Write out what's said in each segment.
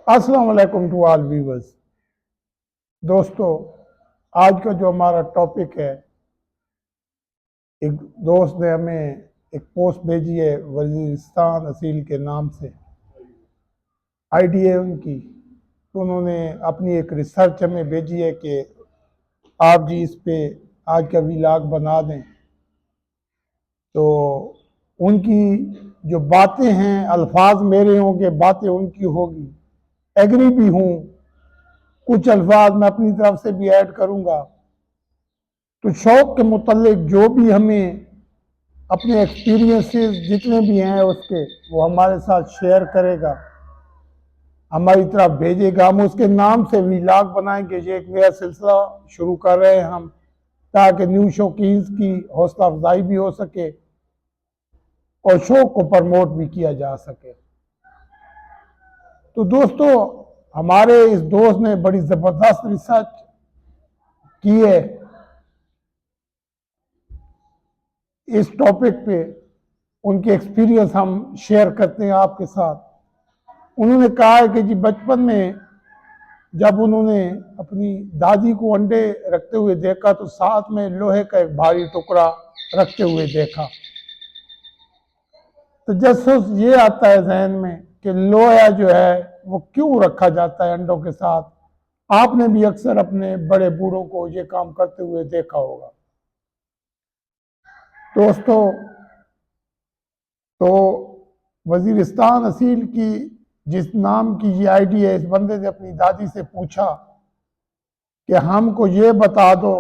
अस्सलाम वालेकुम to all viewers. दोस्तों, आज का जो हमारा टॉपिक है, एक दोस्त ने हमें एक पोस्ट भेजी है वजीरिस्तान असील के नाम से। आईडी है उनकी, तो उन्होंने अपनी एक रिसर्च हमें भेजी है कि आप जी इस पे आज का व्लॉग बना दें। तो उनकी जो बातें हैं, अल्फाज मेरे होंगे, बातें उनकी होगी। एग्री भी हूँ, कुछ अल्फाज मैं अपनी तरफ से भी ऐड करूँगा। तो शौक के मुतल्लिक जो भी हमें अपने एक्सपीरियंसेस जितने भी हैं उसके, वो हमारे साथ शेयर करेगा, हमारी तरफ भेजेगा। हम उसके नाम से व्लॉग बनाएंगे। ये एक नया सिलसिला शुरू कर रहे हैं हम, ताकि न्यू शौकीन्स की हौसला अफजाई भी हो सके और शौक को प्रमोट भी किया जा सके। तो दोस्तों, हमारे इस दोस्त ने बड़ी ज़बरदस्त रिसर्च की है इस टॉपिक पे। उनके एक्सपीरियंस हम शेयर करते हैं आपके साथ। उन्होंने कहा है कि जी बचपन में जब उन्होंने अपनी दादी को अंडे रखते हुए देखा, तो साथ में लोहे का एक भारी टुकड़ा रखते हुए देखा। तो जसूस ये आता है जहन में कि लोहा जो है वो क्यों रखा जाता है अंडों के साथ। आपने भी अक्सर अपने बड़े बूढ़ों को ये काम करते हुए देखा होगा। दोस्तों, तो वजीरिस्तान असील की जिस नाम की ये आईडी है, इस बंदे ने अपनी दादी से पूछा कि हमको ये बता दो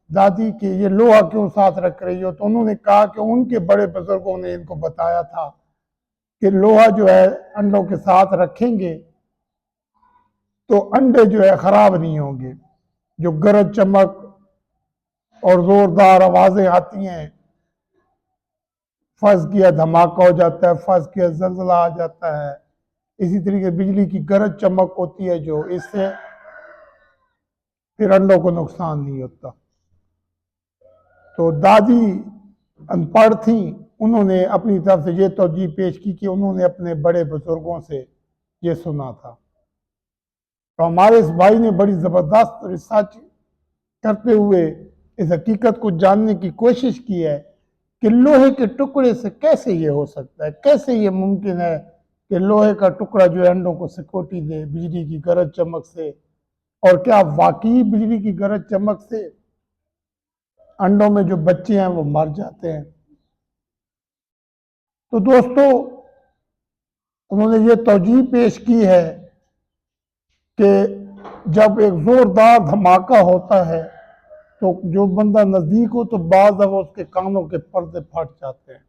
दादी कि ये लोहा क्यों साथ रख रही हो। तो उन्होंने कहा कि उनके बड़े बुजुर्गों ने इनको बताया था कि लोहा जो है अंडों के साथ रखेंगे तो अंडे जो है खराब नहीं होंगे। जो गरज चमक और जोरदार आवाजें आती हैं, फंस किया धमाका हो जाता है, फंस किया जलजला आ जाता है, इसी तरीके बिजली की गरज चमक होती है, जो इससे फिर अंडों को नुकसान नहीं होता। तो दादी अनपढ़ थी, उन्होंने अपनी तरफ से ये तौजीह पेश की कि उन्होंने अपने बड़े बुजुर्गों से ये सुना था। तो हमारे इस भाई ने बड़ी ज़बरदस्त रिसर्च करते हुए इस हकीकत को जानने की कोशिश की है कि लोहे के टुकड़े से कैसे ये हो सकता है, कैसे ये मुमकिन है कि लोहे का टुकड़ा जो अंडों को सिक्योरिटी दे बिजली की गरज चमक से। और क्या वाकई बिजली की गरज चमक से अंडों में जो बच्चे हैं वो मर जाते हैं। तो दोस्तों, उन्होंने ये तौजीह पेश की है कि जब एक जोरदार धमाका होता है तो जो बंदा नजदीक हो तो बाज दफा उसके कानों के पर्दे फट जाते हैं।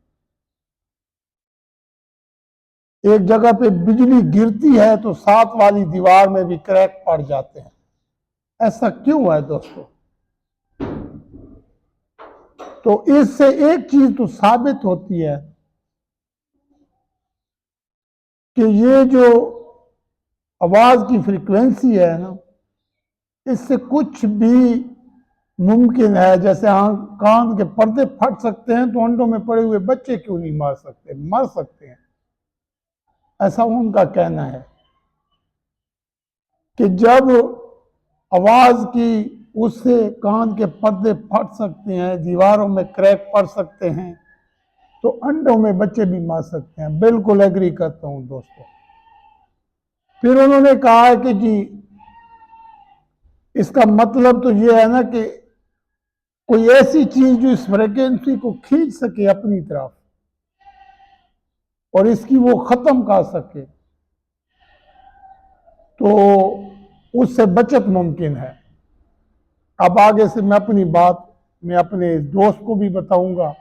एक जगह पे बिजली गिरती है तो साथ वाली दीवार में भी क्रैक पड़ जाते हैं। ऐसा क्यों है दोस्तों? तो इससे एक चीज तो साबित होती है कि ये जो आवाज की फ्रीक्वेंसी है ना, इससे कुछ भी मुमकिन है। जैसे कान के पर्दे फट सकते हैं, तो अंडों में पड़े हुए बच्चे क्यों नहीं मर सकते? मर सकते हैं। ऐसा उनका कहना है कि जब आवाज की उससे कान के पर्दे फट सकते हैं, दीवारों में क्रैक पड़ सकते हैं, तो अंडों में बच्चे भी मर सकते हैं। बिल्कुल एग्री करता हूं दोस्तों। फिर उन्होंने कहा है कि जी इसका मतलब तो ये है ना कि कोई ऐसी चीज जो इस फ्रिक्वेंसी को खींच सके अपनी तरफ और इसकी वो खत्म कर सके, तो उससे बचत मुमकिन है। अब आगे से मैं अपनी बात मैं अपने दोस्त को भी बताऊंगा।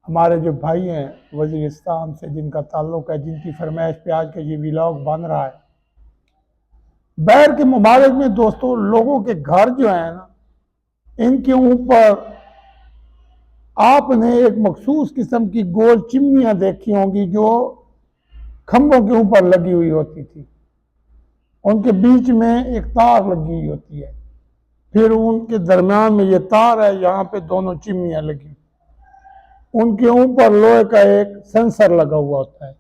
हमारे जो भाई हैं वजीरिस्तान से, जिनका ताल्लुक है, जिनकी फरमाइश पे आज का ये व्लॉग बन रहा है, बैर के मुबारक में दोस्तों, लोगों के घर जो है ना, इनके ऊपर आपने एक मखसूस किस्म की गोल चिमनियां देखी होंगी जो खंभों के ऊपर लगी हुई होती थी। उनके बीच में एक तार लगी हुई होती है, फिर उनके दरमियान में ये तार है, यहाँ पे दोनों चिमनियां लगी, उनके ऊपर लोहे का एक सेंसर लगा हुआ होता है।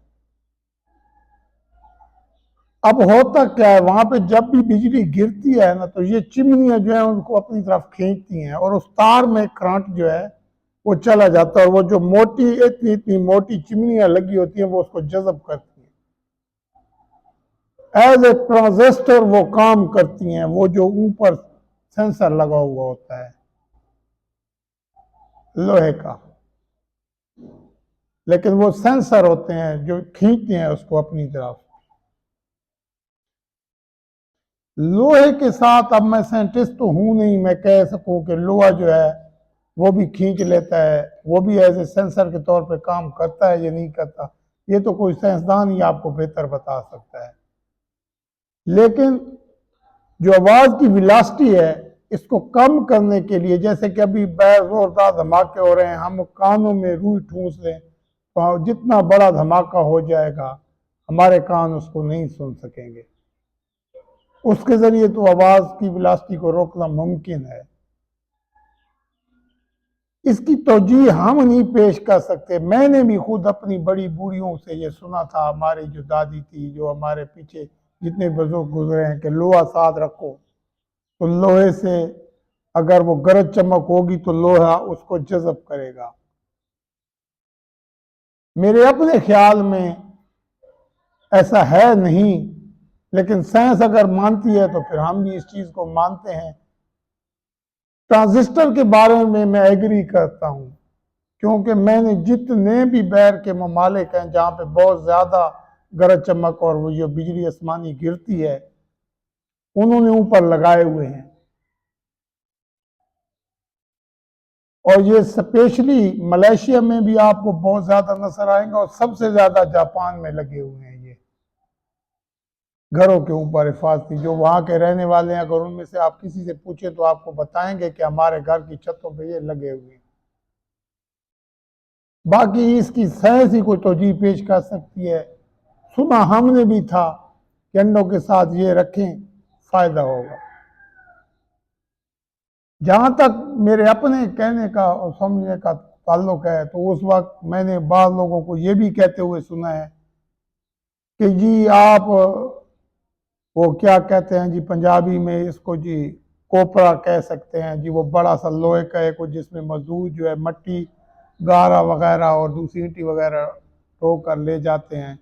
अब होता क्या है, वहां पे जब भी बिजली गिरती है ना, तो ये चिमनियां जो है उनको अपनी तरफ खींचती हैं और उस तार में करंट जो है वो चला जाता है, और वो जो मोटी इतनी इतनी मोटी चिमनियां लगी होती हैं वो उसको जज़ब करती हैं। एज ए ट्रांजिस्टर वो काम करती हैं, वो जो ऊपर सेंसर लगा हुआ होता है लोहे का, लेकिन वो सेंसर होते हैं जो खींचते हैं उसको अपनी तरफ। लोहे के साथ, अब मैं साइंटिस्ट तो हूं नहीं, मैं कह सकूं कि लोहा जो है वो भी खींच लेता है, वो भी एज ए सेंसर के तौर पे काम करता है या नहीं करता, ये तो कोई साइंसदान ही आपको बेहतर बता सकता है। लेकिन जो आवाज की विलासिटी है, इसको कम करने के लिए, जैसे कि अभी जोरदार धमाके हो रहे हैं, हम कानों में रुई ठूंस लें तो जितना बड़ा धमाका हो जाएगा हमारे कान उसको नहीं सुन सकेंगे। उसके जरिए तो आवाज की विलासिटी को रोकना मुमकिन है। इसकी तोजी हम नहीं पेश कर सकते। मैंने भी खुद अपनी बड़ी बूढ़ियों से ये सुना था, हमारी जो दादी थी, जो हमारे पीछे जितने बुजुर्ग गुजरे हैं, कि लोहा साथ रखो, तो लोहे से अगर वो गरज चमक होगी तो लोहा उसको जज़ब करेगा। मेरे अपने ख्याल में ऐसा है नहीं, लेकिन साइंस अगर मानती है तो फिर हम भी इस चीज को मानते हैं। ट्रांजिस्टर के बारे में मैं एग्री करता हूं, क्योंकि मैंने जितने भी बैर के ममालिक हैं जहां पे बहुत ज्यादा गरज चमक और वो जो बिजली आसमानी गिरती है, उन्होंने ऊपर लगाए हुए हैं। और ये स्पेशली मलेशिया में भी आपको बहुत ज्यादा नजर आएंगे, और सबसे ज्यादा जापान में लगे हुए हैं ये घरों के ऊपर हिफाजती। जो वहां के रहने वाले हैं, अगर उनमें से आप किसी से पूछे तो आपको बताएंगे कि हमारे घर की छतों पे ये लगे हुए हैं। बाकी इसकी साइंस ही कोई तोजी पेश कर सकती है। सुना हमने भी था कि अंडों के साथ ये रखें, फायदा होगा। जहां तक मेरे अपने कहने का और समझने का ताल्लुक है, तो उस वक्त मैंने बाद लोगों को ये भी कहते हुए सुना है कि जी आप वो क्या कहते हैं जी पंजाबी में इसको जी, कोपरा कह सकते हैं जी, वो बड़ा सा लोहे का एक, जिसमें मजदूर जो है मट्टी गारा वगैरह और दूसरी ईंटी वगैरह ढो कर ले जाते हैं।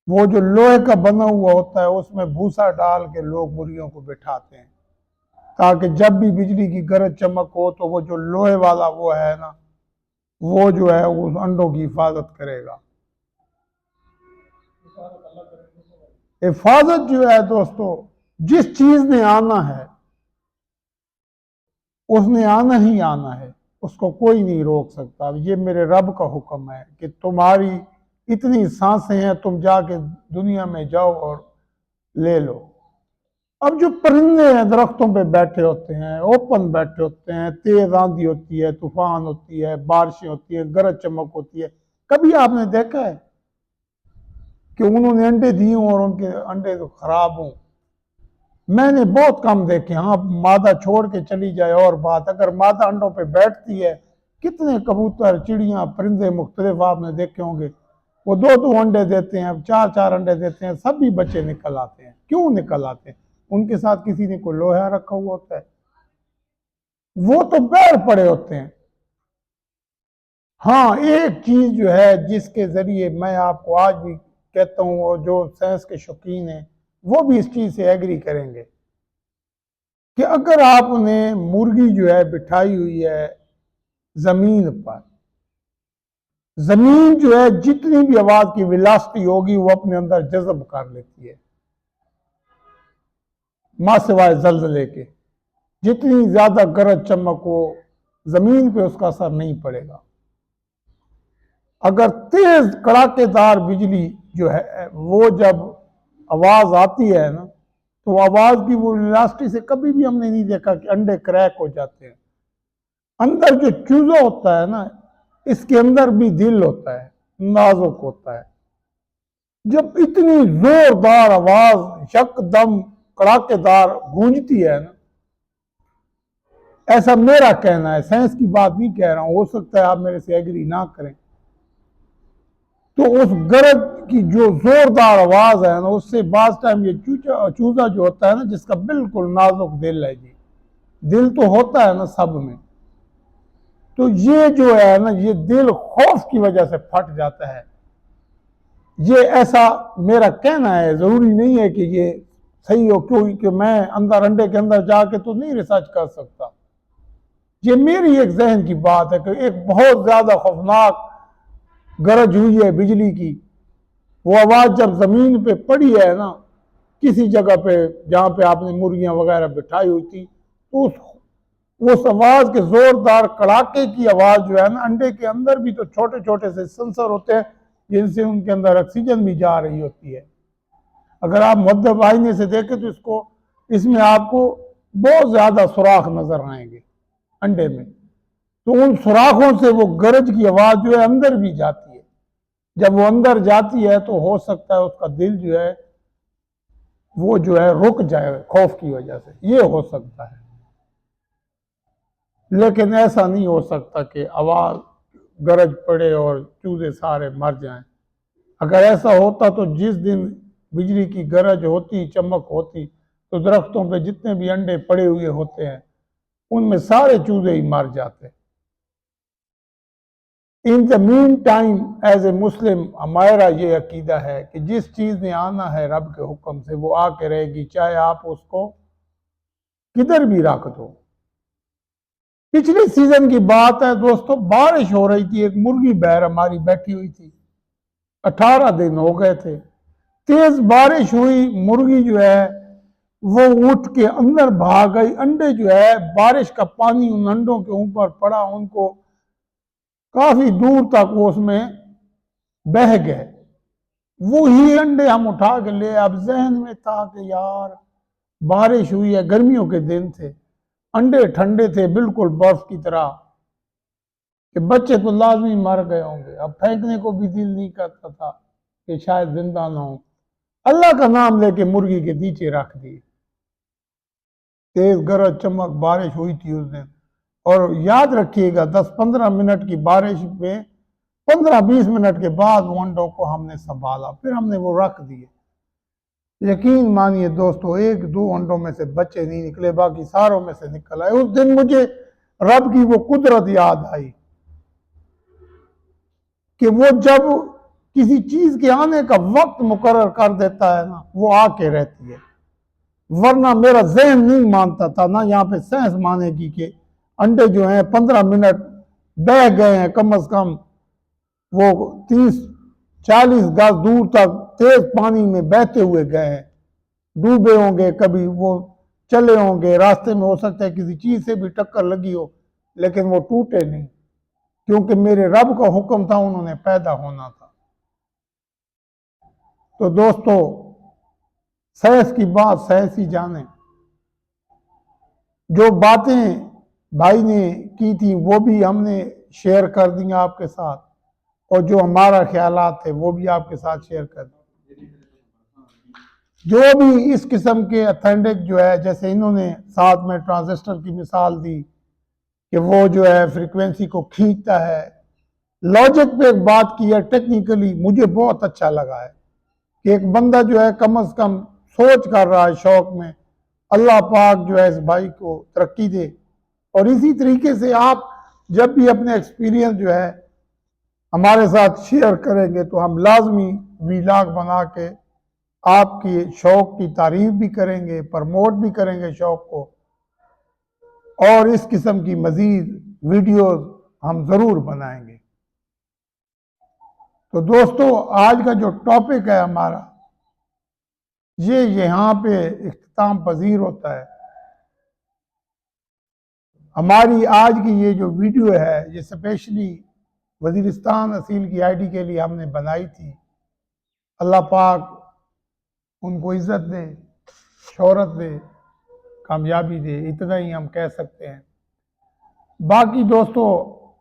वो जो लोहे का बना हुआ होता है उसमें भूसा डाल के लोग मुर्गियों को बिठाते हैं, ताकि जब भी बिजली की गरज चमक हो तो वो जो लोहे वाला वो है ना, वो जो है उस अंडों की हिफाजत करेगा। हिफाजत जो है दोस्तों, जिस चीज ने आना है उसने आना ही आना है, उसको कोई नहीं रोक सकता। ये मेरे रब का हुक्म है कि तुम्हारी इतनी सांसें हैं, तुम जाके दुनिया में जाओ और ले लो। अब जो परिंदे हैं दरख्तों पे बैठे होते हैं, ओपन बैठे होते हैं, तेज आंधी होती है, तूफान होती है, बारिशें होती है, गरज चमक होती है, कभी आपने देखा है कि उन्होंने अंडे दिए हों और उनके अंडे तो खराब हों? मैंने बहुत कम देखे। हाँ, मादा छोड़ के चली जाए और बात, अगर मादा अंडों पे बैठती है, कितने कबूतर चिड़ियां परिंदे मुख्तलिफ आपने देखे होंगे, वो दो दो अंडे देते हैं, चार चार अंडे देते हैं, सभी बच्चे निकल आते हैं। क्यों निकल आते हैं? उनके साथ किसी ने कोई लोहा रखा हुआ होता है, वो तो बैर पड़े होते हैं। हाँ, एक चीज जो है जिसके जरिए मैं आपको आज भी कहता हूं, और जो साइंस के शौकीन हैं वो भी इस चीज से एग्री करेंगे, कि अगर आपने मुर्गी जो है बिठाई हुई है जमीन पर, जमीन जो है जितनी भी आवाज की विलासिटी होगी वो अपने अंदर जज्ब कर लेती है, मां सिवाय जल्जले के। जितनी ज्यादा गरज चमक हो, जमीन पे उसका असर नहीं पड़ेगा। अगर तेज कड़ाकेदार बिजली जो है वो जब आवाज आती है ना, तो आवाज की वो इलास्टिक से कभी भी हमने नहीं देखा कि अंडे क्रैक हो जाते हैं। अंदर जो चूजा होता है ना, इसके अंदर भी दिल होता है, नाजुक होता है। जब इतनी जोरदार आवाज यकदम कड़ाकेदार गूंजती है ना, ऐसा मेरा कहना है, साइंस की बात नहीं कह रहा हूं, हो सकता है आप मेरे से एग्री ना करें, तो उस गरज की जो जोरदार आवाज है ना, उससे बाज टाइम ये चूजा जो होता है ना, जिसका बिल्कुल नाजुक दिल है जी, दिल तो होता है ना सब में, तो ये जो है ना, ये दिल खौफ की वजह से फट जाता है। ये ऐसा मेरा कहना है, जरूरी नहीं है कि ये सही हो, क्योंकि मैं अंदर अंडे के अंदर जाके तो नहीं रिसर्च कर सकता। ये मेरी एक जहन की बात है कि एक बहुत ज्यादा खौफनाक गरज हुई है बिजली की। वो आवाज जब जमीन पे पड़ी है ना, किसी जगह पे जहां पे आपने मुर्गियां वगैरह बिठाई हुई थी, तो उस आवाज के जोरदार कड़ाके की आवाज जो है ना, अंडे के अंदर भी तो छोटे छोटे से सेंसर होते हैं जिनसे उनके अंदर ऑक्सीजन भी जा रही होती है। अगर आप मध्य वाहिनी से देखें तो इसमें आपको बहुत ज्यादा सुराख नजर आएंगे अंडे में, तो उन सुराखों से वो गरज की आवाज जो है अंदर भी जाती है। जब वो अंदर जाती है तो हो सकता है उसका दिल जो है वो जो है रुक जाए खौफ की वजह से, ये हो सकता है। लेकिन ऐसा नहीं हो सकता कि आवाज गरज पड़े और चूजे सारे मर जाएं। अगर ऐसा होता तो जिस दिन बिजली की गरज होती, चमक होती, तो दरख्तों पे जितने भी अंडे पड़े हुए होते हैं उनमें सारे चूजे ही मर जाते। In the mean time as a Muslim हमारा ये अकीदा है कि जिस चीज ने आना है रब के हुक्म से वो आके रहेगी, चाहे आप उसको किधर भी रख दो। पिछले सीजन की बात है दोस्तों, बारिश हो रही थी, एक मुर्गी बैर हमारी बैठी हुई थी, 18 दिन हो गए थे, तेज बारिश हुई, मुर्गी जो है वो उठ के अंदर भाग गई। अंडे जो है बारिश का पानी उन अंडों के ऊपर पड़ा, उनको काफी दूर तक वो उसमें बह गए। वो ही अंडे हम उठा के ले, अब जहन में था कि यार बारिश हुई है, गर्मियों के दिन थे, अंडे ठंडे थे बिल्कुल बर्फ की तरह, कि बच्चे तो लाजमी मर गए होंगे। अब फेंकने को भी दिल नहीं करता था कि शायद जिंदा ना हो। अल्लाह का नाम लेके मुर्गी के नीचे रख दी। तेज गरज चमक बारिश हुई थी उस दिन, और याद रखिएगा 10-15 मिनट की बारिश में 15-20 मिनट के बाद वो अंडों को हमने संभाला, फिर हमने वो रख दिए। यकीन मानिए दोस्तों, 1-2 अंडों में से बच्चे नहीं निकले, बाकी सारों में से निकल आए। उस दिन मुझे रब की वो कुदरत याद आई कि वो जब किसी चीज के आने का वक्त मुकर्रर कर देता है ना, वो आके रहती है। वरना मेरा जहन नहीं मानता था ना, यहाँ पे साइंस मानेगी कि अंडे जो हैं 15 मिनट बह गए हैं, कम से कम वो 30-40 गज दूर तक तेज पानी में बहते हुए गए हैं, डूबे होंगे, कभी वो चले होंगे, रास्ते में हो सकता है किसी चीज से भी टक्कर लगी हो, लेकिन वो टूटे नहीं, क्योंकि मेरे रब का हुक्म था, उन्होंने पैदा होना था। तो दोस्तों, साइंस की बात साइंस ही जाने। जो बातें भाई ने की थी वो भी हमने शेयर कर दी आपके साथ, और जो हमारा ख्यालात थे वो भी आपके साथ शेयर कर दिए। जो भी इस किस्म के अथेंटिक जो है, जैसे इन्होंने साथ में ट्रांजिस्टर की मिसाल दी कि वो जो है फ्रीक्वेंसी को खींचता है, लॉजिक पे एक बात की है, टेक्निकली मुझे बहुत अच्छा लगा है कि एक बंदा जो है कम से कम सोच कर रहा है शौक में। अल्लाह पाक जो है इस भाई को तरक्की दे, और इसी तरीके से आप जब भी अपने एक्सपीरियंस जो है हमारे साथ शेयर करेंगे तो हम लाजमी वीलॉग बना के आपकी शौक की तारीफ भी करेंगे, प्रमोट भी करेंगे शौक को, और इस किस्म की मजीद वीडियोस हम ज़रूर बनाएंगे। तो दोस्तों, आज का जो टॉपिक है हमारा, ये यहाँ पे इख्तिताम पजीर होता है। हमारी आज की ये जो वीडियो है, ये स्पेशली वजीरिस्तान असील की आईडी के लिए हमने बनाई थी। अल्लाह पाक उनको इज्जत दे, शोहरत दे, कामयाबी दे, इतना ही हम कह सकते हैं। बाकी दोस्तों,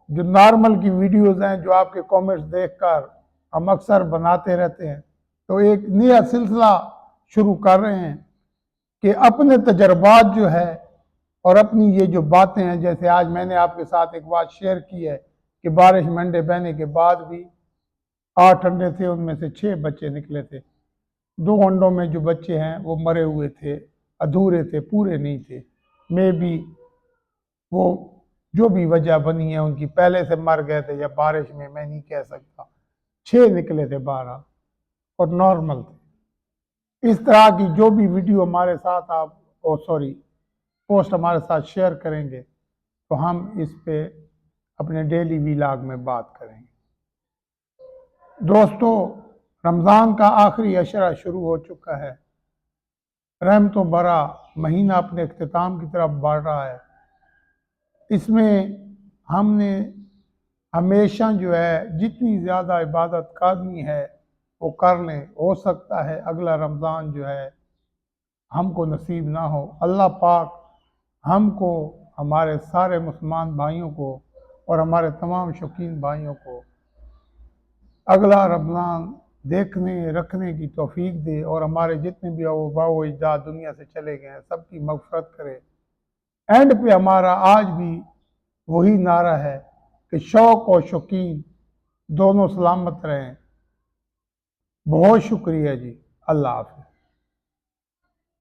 जो नॉर्मल की वीडियोस हैं, जो आपके कमेंट्स देखकर हम अक्सर बनाते रहते हैं, तो एक नया सिलसिला शुरू कर रहे हैं कि अपने तजर्बात जो है और अपनी ये जो बातें हैं, जैसे आज मैंने आपके साथ एक बात शेयर की है कि बारिश में अंडे बहने के बाद भी 8 अंडे थे, उनमें से 6 बच्चे निकले थे। 2 अंडों में जो बच्चे हैं वो मरे हुए थे, अधूरे थे, पूरे नहीं थे। मे बी वो जो भी वजह बनी है उनकी, पहले से मर गए थे या बारिश में, मैं नहीं कह सकता। 6 निकले थे 12 और नॉर्मल थे। इस तरह की जो भी वीडियो हमारे साथ आप पोस्ट हमारे साथ शेयर करेंगे तो हम इस पे अपने डेली व्लॉग में बात करेंगे। दोस्तों, रमज़ान का आखिरी अशरा शुरू हो चुका है। रहमतों भरा महीना अपने इख्तिताम की तरफ बढ़ रहा है। इसमें हमने हमेशा जो है जितनी ज़्यादा इबादत करनी है वो कर लें। हो सकता है अगला रमज़ान जो है हमको नसीब ना हो। अल्लाह पाक हमको, हमारे सारे मुसलमान भाइयों को और हमारे तमाम शौकीन भाइयों को अगला रमज़ान देखने रखने की तौफीक दे और हमारे जितने भी आबाओ अजदाद दुनिया से चले गए हैं सबकी मग़फ़िरत करे। एंड पे हमारा आज भी वही नारा है कि शौक़ और शौकीन दोनों सलामत रहें। बहुत शुक्रिया जी। अल्लाह हाफ़िज़।